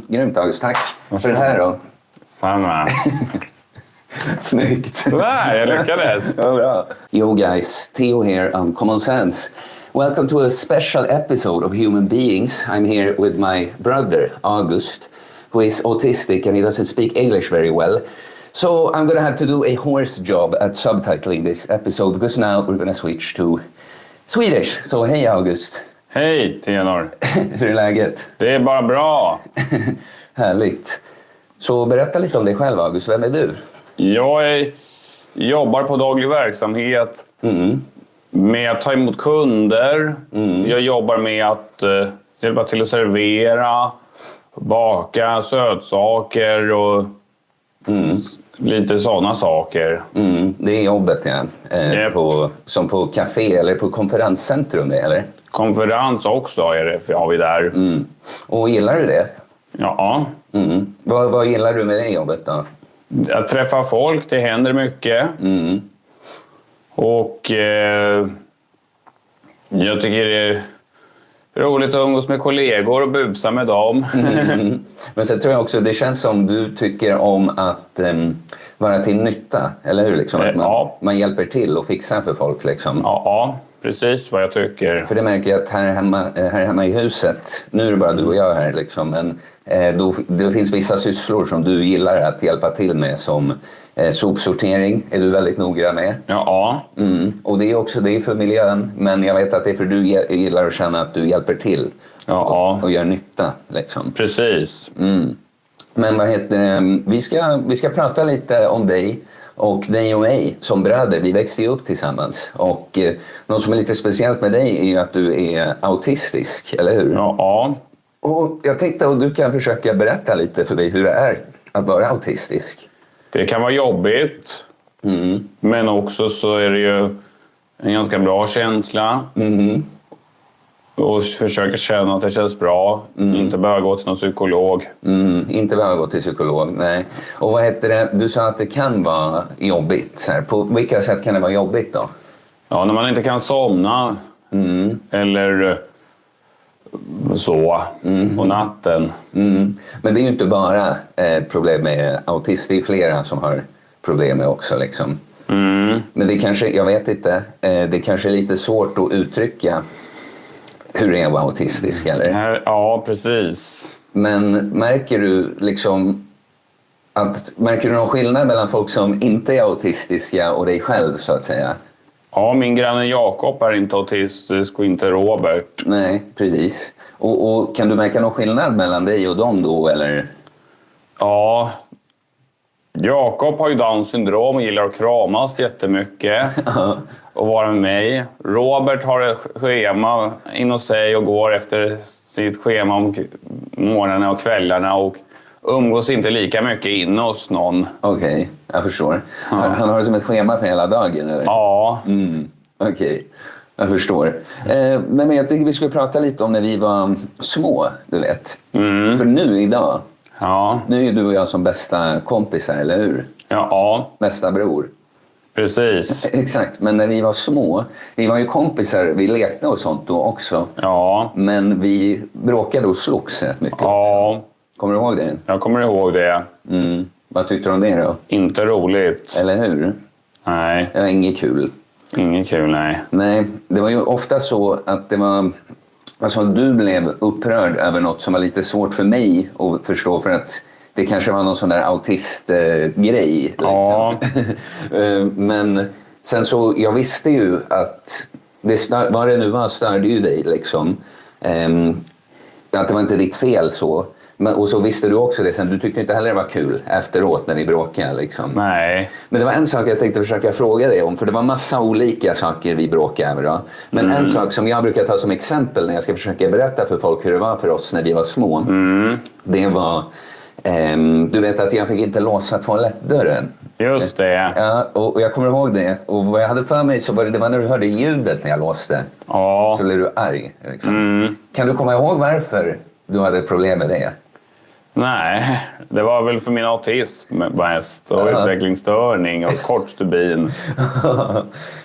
Grymt, August. Tack för det här då. Samma. Snyggt. Nej, jag lyckades. Ja, bra. Yo guys, Theo here on Common Sense. Welcome to a special episode of Human Beings. I'm here with my brother, August, who is autistic and he doesn't speak English very well. So I'm going to have to do a horse job at subtitling this episode because now we're going to switch to Swedish. So hey August. Hej, Theodor. Hur är läget? Det är bara bra. Härligt. Så berätta lite om dig själv, August. Vem är du? Jag jobbar på daglig verksamhet med att ta emot kunder. Jag jobbar med att hjälpa till att servera, baka sötsaker och lite sådana saker. Det är jobbet, ja. Som på café eller på konferenscentrum, eller? Konferens också har vi där. Och gillar du det? Ja. Vad gillar du med det jobbet då? Jag träffar folk, det händer mycket. Och jag tycker det är roligt att umgås med kollegor och busa med dem. Men sen tror jag också, det känns som du tycker om att vara till nytta, eller hur? Liksom, att man hjälper till och fixar för folk liksom. Ja, precis vad jag tycker. För det märker jag att här hemma i huset, nu är det bara du och jag här liksom, men det finns vissa sysslor som du gillar att hjälpa till med, som sopsortering är du väldigt noggrann med. Ja. Och det är också det för miljön, men jag vet att det är för du gillar att känna att du hjälper till och gör nytta liksom. Precis. Men vad heter det? Vi ska prata lite om dig och mig som bröder. Vi växte ju upp tillsammans. Och något som är lite speciellt med dig är ju att du är autistisk, eller hur? Ja. Och jag tänkte att du kan försöka berätta lite för mig hur det är att vara autistisk. Det kan vara jobbigt. Men också så är det ju en ganska bra känsla. Och försöka känna att det känns bra. Inte behöva gå till någon psykolog. Inte behöva gå till psykolog, nej. Och vad heter det? Du sa att det kan vara jobbigt. Här. På vilka sätt kan det vara jobbigt då? Ja, när man inte kan somna. Eller så på natten. Men det är ju inte bara ett problem med autism. Det är flera som har problem med också liksom. Men det kanske, jag vet inte, det kanske är lite svårt att uttrycka hur det är att vara autistisk, eller? Ja, precis. Men märker du någon skillnad mellan folk som inte är autistiska och dig själv, så att säga? Ja, min granne Jakob är inte autistisk och inte Robert. Nej, precis. Och kan du märka någon skillnad mellan dig och dem då, eller? Ja, Jakob har ju Downs syndrom och gillar att kramas jättemycket och vara med mig. Robert har ett schema inom sig och går efter sitt schema om morgnarna och kvällarna och umgås inte lika mycket in hos någon. Okej, jag förstår. Han har det som ett schema för hela dagen, eller? Ja. Okej, jag förstår. Men jag tänkte vi skulle prata lite om när vi var små, du vet. För nu idag, nu är du och jag som bästa kompisar, eller hur? Ja. Bästa bror. Precis. Exakt, men när vi var små, vi var ju kompisar, vi lekte och sånt då också. Ja. Men vi bråkade och slogs rätt mycket också. Kommer du ihåg det? Jag kommer ihåg det. Vad tyckte du om det då? Inte roligt. Eller hur? Nej. Det var inget kul. Inget kul, nej. Nej, det var ju ofta så att det var... Alltså du blev upprörd över något som var lite svårt för mig att förstå, för att det kanske var någon sån där autistgrej. Ja. Men sen så, jag visste ju att vad det nu var störde ju dig liksom. Att det var inte ditt fel så. Och så visste du också det sen. Du tyckte inte heller det var kul efteråt när vi bråkade liksom. Nej. Men det var en sak jag tänkte försöka fråga dig om. För det var massa olika saker vi bråkade över då. Men en sak som jag brukar ta som exempel när jag ska försöka berätta för folk hur det var för oss när vi var små. Det var... du vet att jag fick inte låsa toalettdörren. Just det. Ja, och jag kommer ihåg det. Och vad jag hade för mig så var det var när du hörde ljudet när jag låste. Ja. Så blev du arg. Liksom. Kan du komma ihåg varför du hade problem med det? Nej, det var väl för min autism mest. Och utvecklingsstörning och kortstubin.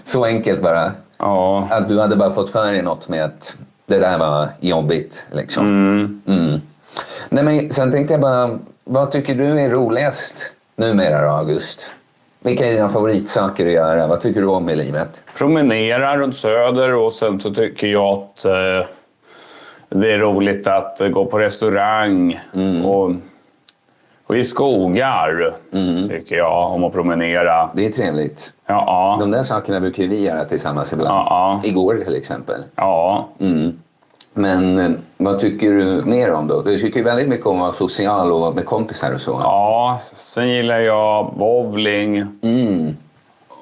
Så enkelt bara. Ja. Att du hade bara fått för dig något med att det där var jobbigt. Liksom. Nej, men sen tänkte jag bara, vad tycker du är roligast numera då, August? Vilka är dina favoritsaker att göra? Vad tycker du om i livet? Promenera runt Söder och sen så tycker jag att det är roligt att gå på restaurang och i skogar tycker jag om att promenera. Det är trevligt. Ja. De där sakerna brukar vi göra tillsammans ibland. Ja. Igår till exempel. Ja. Men vad tycker du mer om då? Du tycker ju väldigt mycket om att vara social och med kompisar och så. Ja, sen gillar jag bowling.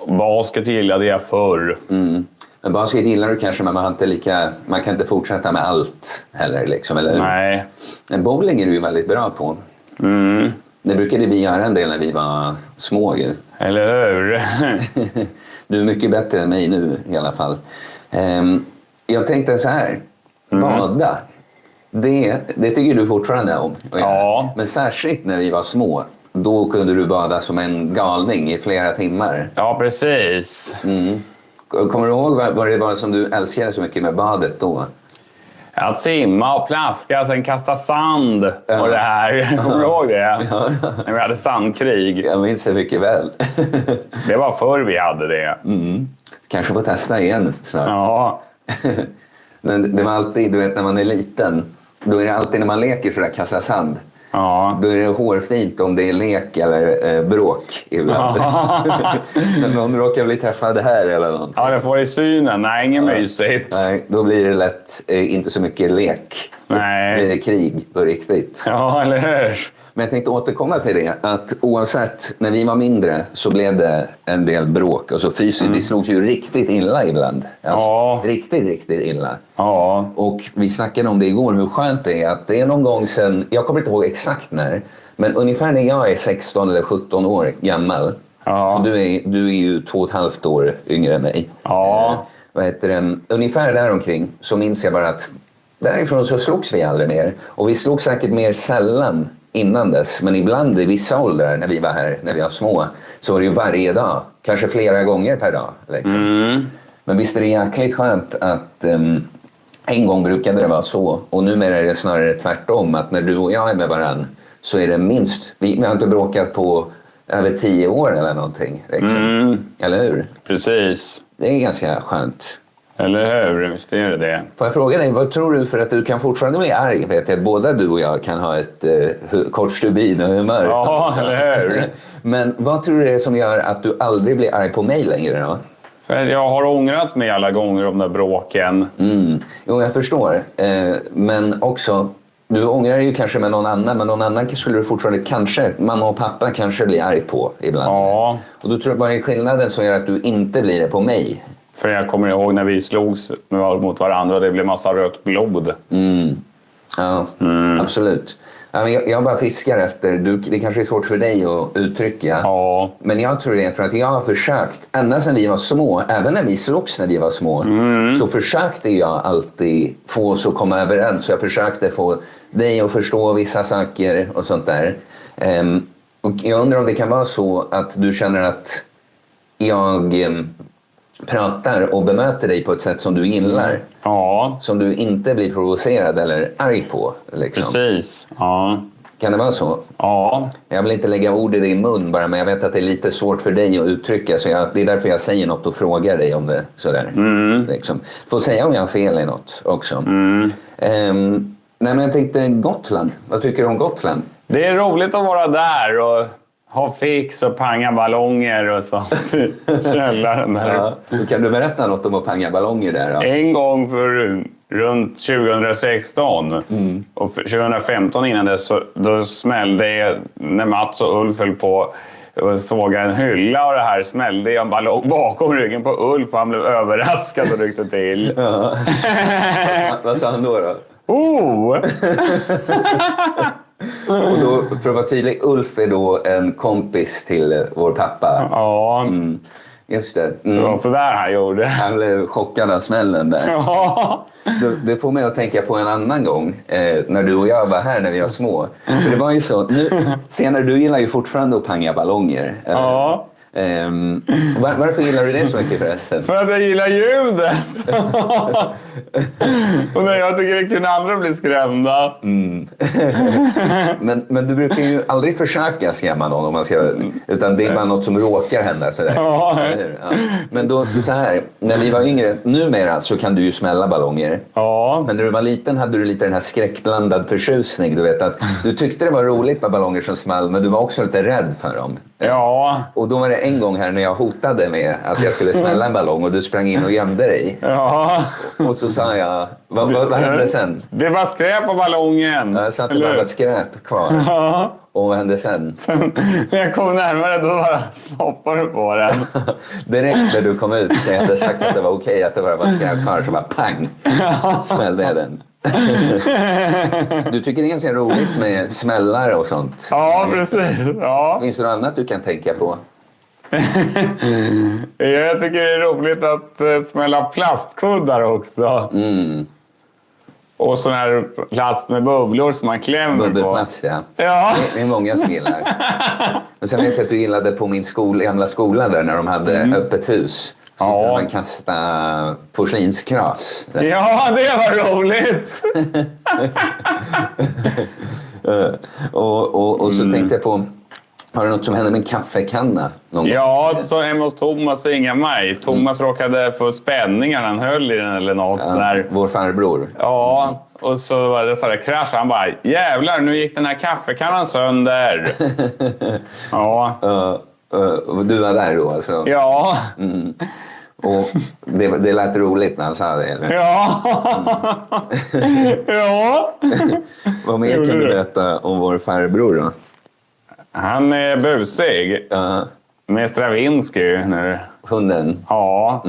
Basket gillade jag förr. Men basket gillar du kanske, men man kan inte fortsätta med allt heller liksom, eller hur? Nej. Men bowling är du ju väldigt bra på. Det brukade vi göra en del när vi var små ju. Eller hur? Du är mycket bättre än mig nu i alla fall. Jag tänkte så här. Bada. Det tycker du fortfarande om. Ja. Men särskilt när vi var små. Då kunde du bada som en galning i flera timmar. Ja, precis. Kommer du ihåg vad det var som du älskade så mycket med badet då? Att simma och plaska, sen kasta sand och det här. Kommer du ihåg det? Ja. När vi hade sandkrig. Jag minns det mycket väl. Det var förr vi hade det. Kanske får testa igen snart. Ja. Men det var alltid, du vet när man är liten. Då är det alltid när man leker sådär kasta sand. Ja. Då är det hårfint om det är lek eller bråk ibland. När någon råkar bli träffad här eller någonting. Ja, det får i synen. Nej, inget mysigt. Nej, då blir det lätt inte så mycket lek. Nej. Då blir det krig på riktigt. Ja, eller hur? Men jag tänkte återkomma till det. Att oavsett, när vi var mindre så blev det en del bråk. Alltså fysiskt, vi slogs ju riktigt illa ibland. Alltså, Ja. Riktigt illa. Ja. Och vi snackade om det igår, hur skönt det är att det är någon gång sedan, jag kommer inte ihåg exakt när, men ungefär när jag är 16 eller 17 år gammal. Ja. För du är ju 2,5 år yngre än mig. Ja. Vad heter det? Ungefär där omkring så minns jag bara att därifrån så slogs vi aldrig mer. Och vi slogs säkert mer sällan innan dess. Men ibland i vissa åldrar när vi var här, när vi var små, så var det ju varje dag. Kanske flera gånger per dag. Liksom. Men visst är det jäkligt skönt att en gång brukade det vara så. Och numera är det snarare tvärtom. Att när du och jag är med varann så är det minst, vi har inte bråkat på över 10 år eller någonting. Liksom. Eller hur? Precis. Det är ganska skönt. Eller hur? Visst är det. Får jag fråga dig, vad tror du, för att du kan fortfarande bli arg? Vet jag, båda du och jag kan ha ett kort stubin och humör. Ja, eller hur? Men vad tror du det är som gör att du aldrig blir arg på mig längre då? För jag har ångrat mig alla gånger om de där bråken. Jo, jag förstår. Men också, du ångrar ju kanske med någon annan, men någon annan skulle du fortfarande kanske, mamma och pappa kanske blir arg på ibland. Ja. Och då tror jag bara är skillnaden som gör att du inte blir det på mig. För jag kommer ihåg när vi slogs mot varandra och det blev massa rött blod. Ja, absolut. Ja, men jag bara fiskar efter, det kanske är svårt för dig att uttrycka. Ja. Men jag tror det är för att jag har försökt, ända sedan vi var små, även när vi slogs när vi var små, så försökte jag alltid få oss att komma överens. Så jag försökte få dig att förstå vissa saker och sånt där. Och jag undrar om det kan vara så att du känner att jag pratar och bemöter dig på ett sätt som du gillar. Ja. Som du inte blir provocerad eller arg på. Liksom. Precis. Ja. Kan det vara så? Ja. Jag vill inte lägga ord i din mun bara, men jag vet att det är lite svårt för dig att uttrycka. Så det är därför jag säger något och frågar dig om det. Sådär. Liksom. Får säga om jag har fel i något också. Nej, men jag tänkte Gotland. Vad tycker du om Gotland? Det är roligt att vara där och ha fix och panga ballonger och sånt. Källaren där. Ja. Kan du berätta något om att panga ballonger där då? En gång för runt 2016 och 2015 innan dess så då smällde jag, när Mats och Ulf höll på och såg en hylla och det här smällde jag en ballong bakom ryggen på Ulf och han blev överraskad och ryckte till. Ja. Vad sa han då? Oh! Och då, för att vara tydlig, Ulf är då en kompis till vår pappa. Ja. Just det. Det var sådär han gjorde. Han blev chockad av smällen där. Ja. Det får mig att tänka på en annan gång när du och jag var här när vi var små. För det var ju så, senare du gillar ju fortfarande att panga ballonger. Ja. Varför gillar du det så mycket förresten? För att jag gillar ljudet. Och när jag tycker det är kul när andra blir skrämda. Men du brukar ju aldrig försöka skrämma någon om man ska, utan det är bara något som råkar hända sådär. Ja. Ja. Men då så här, när vi var yngre, numera så kan du ju smälla ballonger. Ja. Men när du var liten hade du lite den här skräckblandad förtjusning. Du vet att du tyckte det var roligt med ballonger som small, men du var också lite rädd för dem. Ja. Och då var det en gång här när jag hotade med att jag skulle smälla en ballong och du sprang in och gömde dig. Ja. Och så sa jag, vad hände sen? Det var skräp på ballongen. Jag sa att det bara var skräp kvar. Ja. Och vad hände sen? När jag kom närmare då bara stoppade du på den. Direkt när du kom ut så jag hade sagt att det var okej att det bara var skräp kvar, så bara pang smällde jag den. Du tycker det är ganska roligt med smällar och sånt? Ja, precis. Ja. Finns det något annat du kan tänka på? Jag tycker det är roligt att smälla plastkuddar också. Och sån här plast med bubblor som man klämmer på. Bubbelplast, ja. Ja. Det är många som gillar. Men sen vet jag att du gillade på min gamla skola där när de hade öppet hus. Så kunde man kasta porslinskras. Ja, det var roligt! och så tänkte jag på, har det något som hände med en kaffekanna någon gång? Ja, så hemma hos Thomas och Inga-Maj. Thomas råkade få spänningar när han höll i den eller något. Ja, vår farbror. Ja, och så var det så här krasch. Han bara, jävlar, nu gick den här kaffekannan sönder. Ja. Och du var där då alltså? Ja. Och det lät roligt när han sa det, eller? Ja. Ja. Vad mer kan du berätta om vår farbror då? Han är busig. Med Stravinsky nu. Hunden? Ja.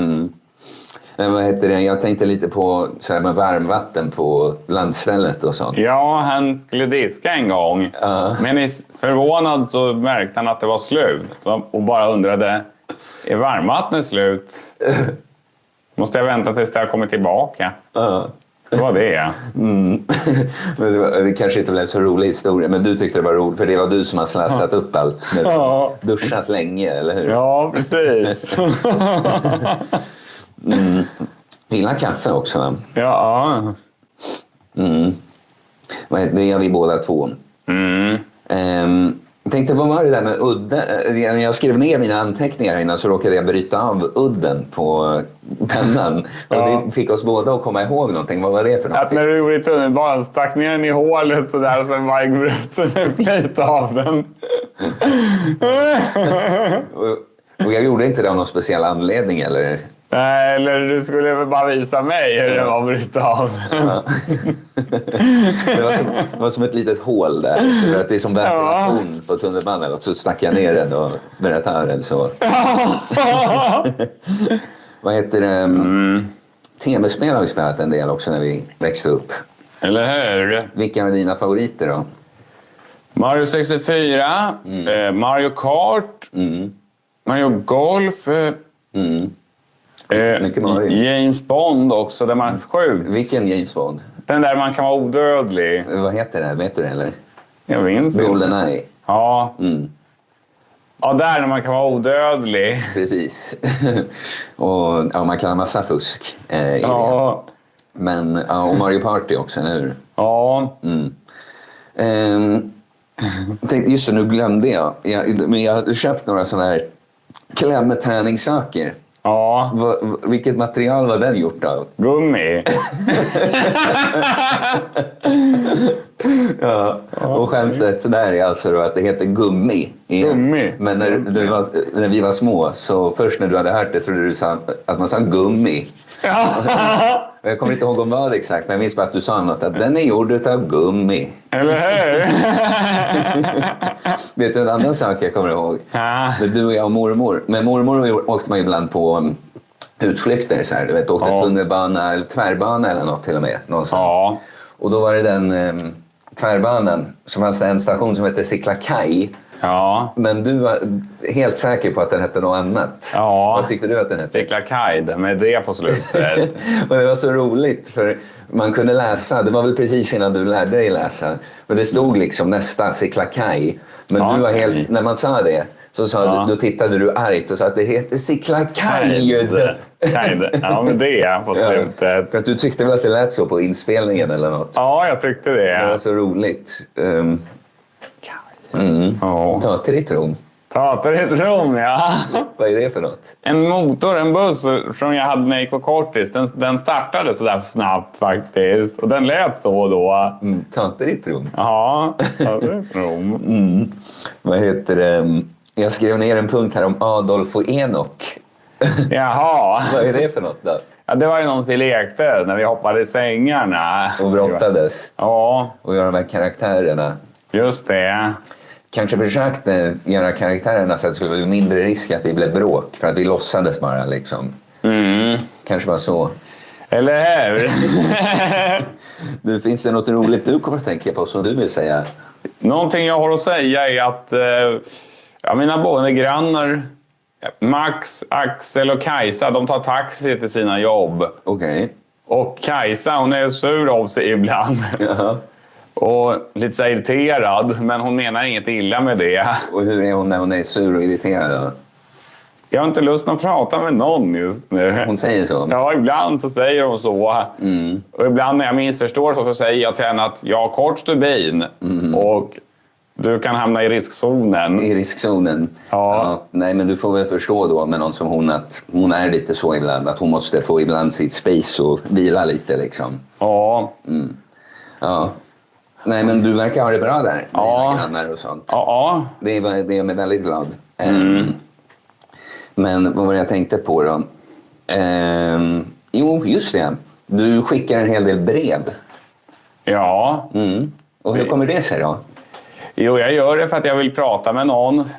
Men vad heter det? Jag tänkte lite på så här med varmvatten på landstället och sånt. Ja, han skulle diska en gång. Men förvånad så märkte han att det var slut. Och bara undrade, är varmvattnet slut? Måste jag vänta tills det har kommit tillbaka? Det var det. Men det kanske inte blev så rolig historia, men du tyckte det var roligt för det var du som har slassat upp allt. Duschat länge, eller hur? Ja, precis. Gillar kaffe också, va? Ja. Det gör vi båda två. Jag tänkte, vad var det där med udden? När jag skrev ner mina anteckningar innan så råkade jag bryta av udden på pennan. Och det fick oss båda att komma ihåg någonting. Vad var det för någonting? Att när du gjorde i tunnelbanan stack ner den i hålet sådär och sen bara bröt en flit av den. Och jag gjorde inte det av någon speciell anledning, eller? Nej, eller du skulle väl bara visa mig hur det var att bryta av den. Det var som ett litet hål där. För att det är som ventilation på tunnelbanan. Och så stack jag ner den och började ta den så. Vad heter det? TV-spel har vi spelat en del också när vi växte upp. Eller hur? Vilka är dina favoriter då? Mario 64, Mario Kart, Mario Golf, Mycket Mario. James Bond också, där man är sjuk. Vilken James Bond? Den där man kan vara odödlig. Vad heter det? Vet du det eller? Jag minns inte. GoldenEye. Ja. Ja, där när man kan vara odödlig. Precis. Och man kan ha massa fusk i det. Men, och Mario Party också, eller hur? Ja. Just det, nu glömde jag. Men jag hade köpt några sådana här klämmeträningssaker. Ja. Vilket material var den gjort av? Gummi. Och skämtet där är alltså då att det heter gummi. Gummi. Men när vi var små, så först när du hade hört det trodde du att man sa gummi. Jag kommer inte ihåg om vad exakt, men jag minns bara att du sa något att den är gjord av gummi. Eller hur? Vet du en annan sak jag kommer ihåg? Ja. Du och jag och mormor. Men mormor åkte man ibland på utflykter, så här, du vet, åkte tunnelbana eller tvärbana eller något till och med någonstans. Ja. Och då var det den tvärbanan som fanns en station som hette Siklakaj. Ja. Men du var helt säker på att den hette något annat. Ja. Vad tyckte du att den hette? Siklakaj, med det på slutet. Och det var så roligt för man kunde läsa, det var väl precis innan du lärde dig läsa. Och det stod liksom nästa Siklakaj. Men du var helt, när man sa det, Så sa då tittade du argt och sa att det heter Sickla Kajd. Ja, men det är på slutet. För att du tyckte väl att det lät så på inspelningen eller något? Ja, jag tyckte det. Det var så roligt. Teater i tron. Teater i ett rum, ja. Vad är det för något? En buss som jag hade när jag gick på kortis, den startade så där snabbt faktiskt. Och den lät så då. Teater i tron. Ja, teater i ett rum. Vad heter det? Jag skrev ner en punkt här om Adolf och Enok. Jaha. Vad är det för något då? Ja, det var ju något vi lekte när vi hoppade i sängarna. Och brottades. Ja. Och göra de här karaktärerna. Just det. Kanske försökte göra karaktärerna så att det skulle vara mindre risk att vi blev bråk. För att vi låtsades bara liksom. Kanske var så. Eller hur? Nu finns det något roligt du kommer att tänka på som du vill säga? Någonting jag har att säga är att mina boendegrannar Max, Axel och Kajsa, de tar taxi till sina jobb. Okej. Och Kajsa, hon är sur av sig ibland. Jaha. Och lite så irriterad, men hon menar inget illa med det. Och hur är hon när hon är sur och irriterad då? Jag har inte lust att prata med någon just nu. Hon säger så? Ja, ibland så säger hon så. Och ibland när jag missförstår så säger jag till henne att jag har kort stubin. Och du kan hamna i riskzonen. I riskzonen? Ja. Nej, men du får väl förstå då med någon som hon att hon är lite så ibland. Att hon måste få ibland sitt space och vila lite liksom. Ja. Ja. Nej, men du verkar ha det bra där. Ja. Med grannar och sånt. Ja. Det är mig väldigt glad. Men vad var det jag tänkte på då? Jo, just det. Du skickar en hel del brev. Ja. Och hur kommer det sig då? Jo, jag gör det för att jag vill prata med någon.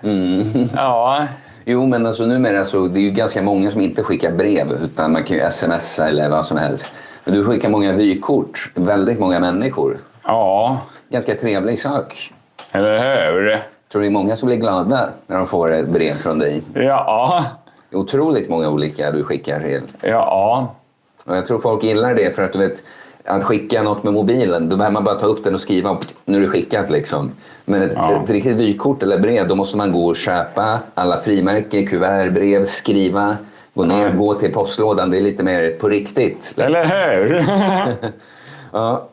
Ja. Jo, men alltså numera så det är ju ganska många som inte skickar brev utan man kan ju smsa eller vad som helst. Men du skickar många vykort, väldigt många människor. Ja. Ganska trevlig sak. Eller hur? Tror det är många som blir glada när de får ett brev från dig. Ja. Otroligt många olika du skickar till. Ja. Och jag tror folk gillar det för att du vet att skicka något med mobilen, då behöver man bara ta upp den och skriva nu är det skickat liksom. Men ett riktigt vykort eller brev, då måste man gå och köpa alla frimärken, kuvert, brev, skriva, gå ner, gå till postlådan. Det är lite mer på riktigt. Eller hur? Ja.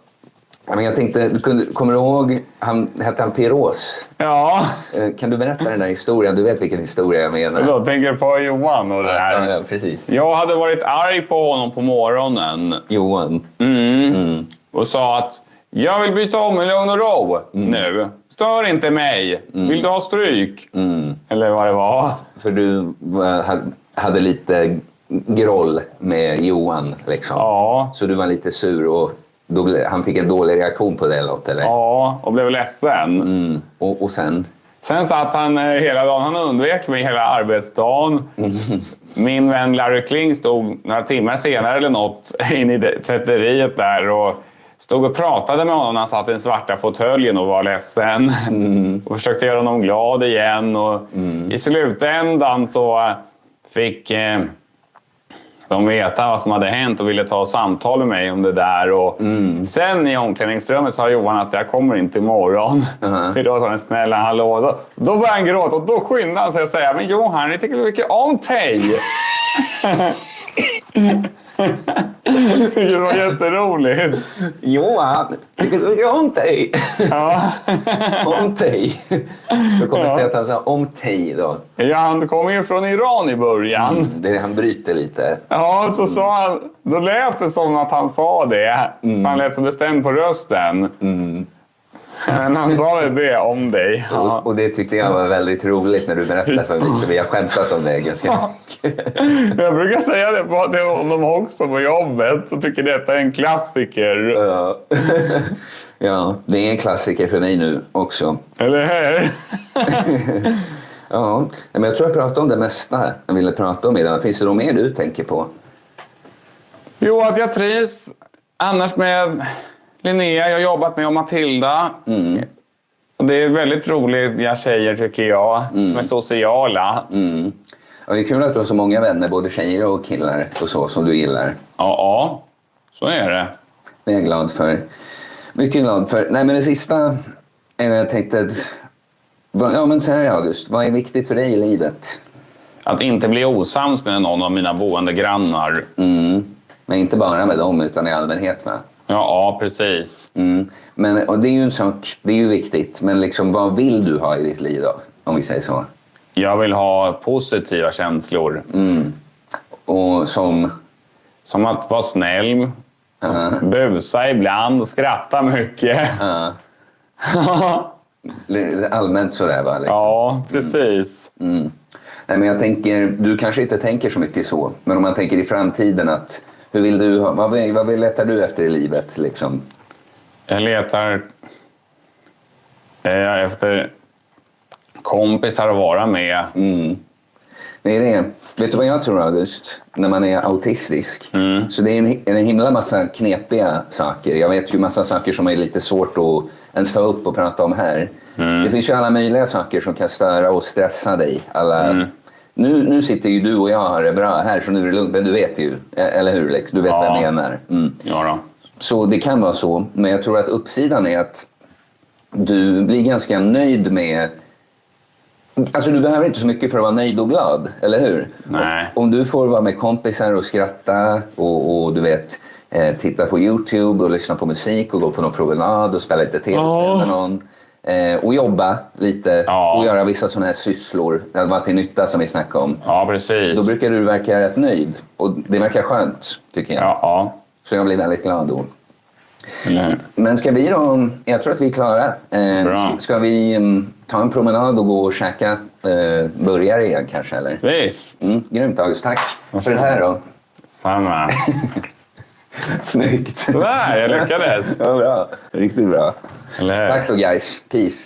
Men jag tänkte, kommer du ihåg, hette han Piros? Ja. Kan du berätta den där historien? Du vet vilken historia jag menar. Då tänker jag på Johan och det här. Ja, precis. Jag hade varit arg på honom på morgonen. Johan. Och sa att jag vill byta om i lugn och ro nu. Stör inte mig. Vill du ha stryk? Eller vad det var. För du hade lite groll med Johan liksom. Ja. Så du var lite sur och han fick en dålig reaktion på det låt, eller? Ja, och blev ledsen. Och sen? Sen satt han hela dagen, han undvek mig hela arbetsdagen. Min vän Larry Kling stod några timmar senare eller något in i tvätteriet där och stod och pratade med honom när han satt i den svarta fåtöljen och var ledsen. Och försökte göra honom glad igen. Och i slutändan så fick de veta vad som hade hänt och ville ta samtal med mig om det där. Och sen i omklädningsrummet sa Johan att jag kommer inte imorgon. Idag sa han snälla hallå. Då började han gråta och då skyndade han sig att säga men Johan, jag tycker mycket om dig. Det var jätteroligt. Johan, tycker du mycket om dig? Ja. Om dig. Då kommer jag säga att han sa om dig då. Ja, han kom ju från Iran i början. Han bryter lite. Ja, så sa han, då lät det som att han sa det. Han lät så bestämd på rösten. Men han sa det om dig. Ja. Och det tyckte jag var väldigt roligt när du berättade för mig. Så vi har skämtat om det ganska mycket. Jag brukar säga det till honom också på jobbet. Och tycker detta är en klassiker. Ja. Ja, det är en klassiker för mig nu också. Eller hur? Ja, men jag tror jag pratade om det mesta jag ville prata om idag. Finns det något mer du tänker på? Jo, att jag trivs annars med Linnea. Jag har jobbat med och Matilda. Och det är väldigt roliga tjejer tycker jag. Som är sociala. Ja, det är kul att du har så många vänner, både tjejer och killar och så, som du gillar. Ja, så är det. Det är jag glad för. Mycket glad för. Nej, men det sista jag tänkte att Ja, men så här August, vad är viktigt för dig i livet? Att inte bli osams med någon av mina boende grannar. Men inte bara med dem utan i allmänhet, va? Ja, precis. Men och det är ju en sak, det är ju viktigt. Men liksom, vad vill du ha i ditt liv då? Om vi säger så. Jag vill ha positiva känslor. Och som... Som att vara snäll, busa ibland, skratta mycket. Allmänt sådär, va? Liksom. Ja, precis. Nej, men jag tänker, du kanske inte tänker så mycket så. Men om man tänker i framtiden att... Hur vill du ha, vad letar du efter i livet liksom? Jag letar efter kompisar att vara med. Det är det. Vet du vad jag tror, August? När man är autistisk. Så det är en himla massa knepiga saker. Jag vet ju massa saker som är lite svårt att ens ta upp och prata om här. Det finns ju alla möjliga saker som kan störa och stressa dig. Nu sitter ju du och jag har det bra här, så nu är det lugnt. Men du vet ju, eller hur Lex? Du vet vad jag menar. Ja då. Så det kan vara så. Men jag tror att uppsidan är att du blir ganska nöjd med... Alltså du behöver inte så mycket för att vara nöjd och glad, eller hur? Nej. Om du får vara med kompisar och skratta och du vet, titta på YouTube och lyssna på musik och gå på någon promenad och spela lite tv-spel med någon. Och jobba lite och göra vissa sådana här sysslor. Det var till nytta som vi snackade om. Ja, precis. Då brukar du verka rätt nöjd. Och det verkar skönt, tycker jag. Ja. Så jag blir väldigt glad då. Eller? Men ska vi då, jag tror att vi är klara. Bra. Ska vi ta en promenad och gå och käka burgare igen kanske, eller? Visst. Grymt August, tack för det här då. Samma. Snyggt. Där, jag lyckades. Ja, bra. Riktigt bra. Eller hur? Tack då guys, peace.